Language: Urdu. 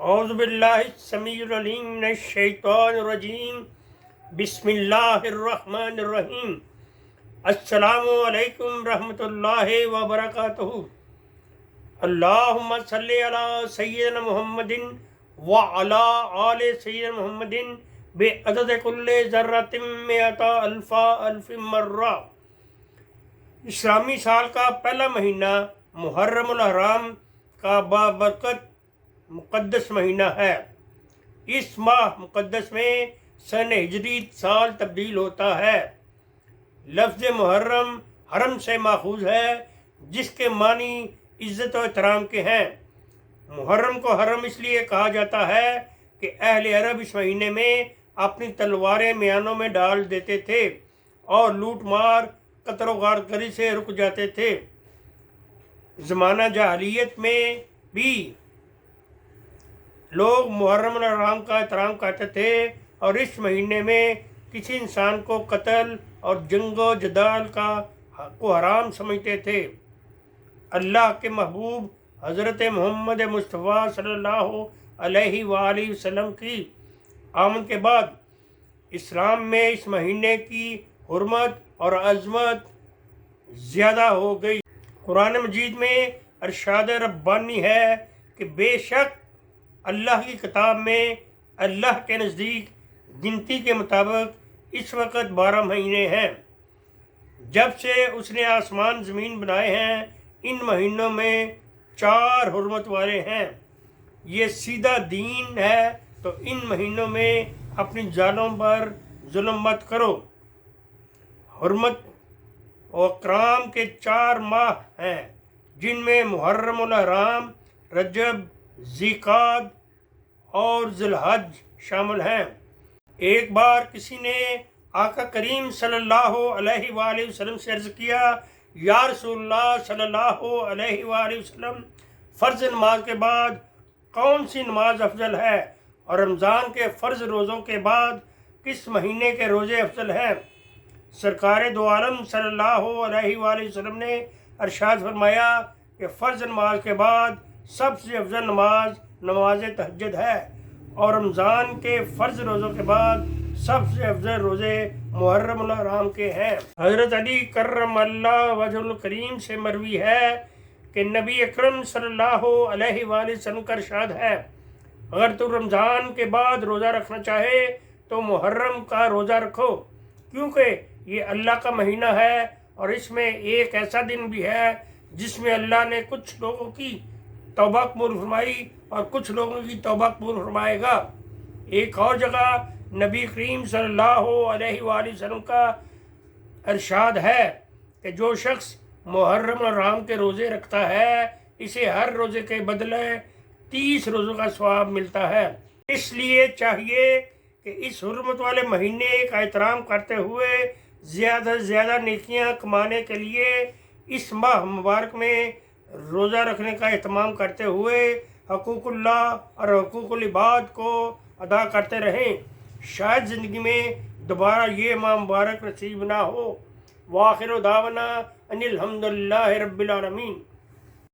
اعوذ باللہ السمیع العلیم من الشیطان الرجیم بسم اللہ الرحمن الرحیم السلام علیکم رحمۃ اللہ وبرکاتہ اللہم صلی علی سیدنا محمد وعلی آل سیدنا محمد بعدد کل ذرۃ مئۃ الف مرہ۔ اسلامی سال کا پہلا مہینہ محرم الحرام کا بابرکت مقدس مہینہ ہے۔ اس ماہ مقدس میں سن ہجری سال تبدیل ہوتا ہے۔ لفظ محرم حرم سے ماخوذ ہے، جس کے معنی عزت و احترام کے ہیں۔ محرم کو حرم اس لیے کہا جاتا ہے کہ اہل عرب اس مہینے میں اپنی تلواریں میانوں میں ڈال دیتے تھے اور لوٹ مار قتل و غارت گری سے رک جاتے تھے۔ زمانہ جاہلیت میں بھی لوگ محرم الحرام کا احترام کرتے تھے اور اس مہینے میں کسی انسان کو قتل اور جنگ و جدال کو حرام سمجھتے تھے۔ اللہ کے محبوب حضرت محمد مصطفیٰ صلی اللہ علیہ وآلہ وسلم کی آمد کے بعد اسلام میں اس مہینے کی حرمت اور عظمت زیادہ ہو گئی۔ قرآن مجید میں ارشاد ربانی ہے کہ بے شک اللہ کی کتاب میں اللہ کے نزدیک گنتی کے مطابق اس وقت 12 مہینے ہیں۔ جب سے اس نے آسمان زمین بنائے ہیں، ان مہینوں میں 4 حرمت والے ہیں۔ یہ سیدھا دین ہے، تو ان مہینوں میں اپنی جانوں پر ظلم مت کرو۔ حرمت و اکرام کے 4 ماہ ہیں، جن میں محرم الحرام، رجب، ذی-القعدہ اور ذی الحج شامل ہیں۔ ایک بار کسی نے آقا کریم صلی اللہ علیہ وآلہ وسلم سے عرض کیا، یا رسول اللہ صلی اللہ علیہ وآلہ وسلم، فرض نماز کے بعد کون سی نماز افضل ہے، اور رمضان کے فرض روزوں کے بعد کس مہینے کے روزے افضل ہیں؟ سرکار دو عالم صلی اللہ علیہ وآلہ وسلم نے ارشاد فرمایا کہ فرض نماز کے بعد سب سے افضل نماز نماز تہجد ہے، اور رمضان کے فرض روزوں کے بعد سب سے افضل روزے محرم الحرام کے ہیں۔ حضرت علی کرم اللہ وجہ الکریم سے مروی ہے کہ نبی اکرم صلی اللہ علیہ وآلہ وسلم کا ارشاد ہے، اگر تو رمضان کے بعد روزہ رکھنا چاہے تو محرم کا روزہ رکھو، کیونکہ یہ اللہ کا مہینہ ہے اور اس میں ایک ایسا دن بھی ہے جس میں اللہ نے کچھ لوگوں کی توبہ قبول فرمائی اور کچھ لوگوں کی توبہ قبول فرمائے گا۔ ایک اور جگہ نبی کریم صلی اللہ علیہ وآلہ وسلم کا ارشاد ہے کہ جو شخص محرم الحرام کے روزے رکھتا ہے، اسے ہر روزے کے بدلے 30 روزوں کا ثواب ملتا ہے۔ اس لیے چاہیے کہ اس حرمت والے مہینے کا احترام کرتے ہوئے زیادہ سے زیادہ نیکیاں کمانے کے لیے اس ماہ مبارک میں روزہ رکھنے کا اہتمام کرتے ہوئے حقوق اللہ اور حقوق العباد کو ادا کرتے رہیں۔ شاید زندگی میں دوبارہ یہ ماہ مبارک نصیب نہ ہو۔ وآخر دعوانا ان الحمد للہ رب العالمین۔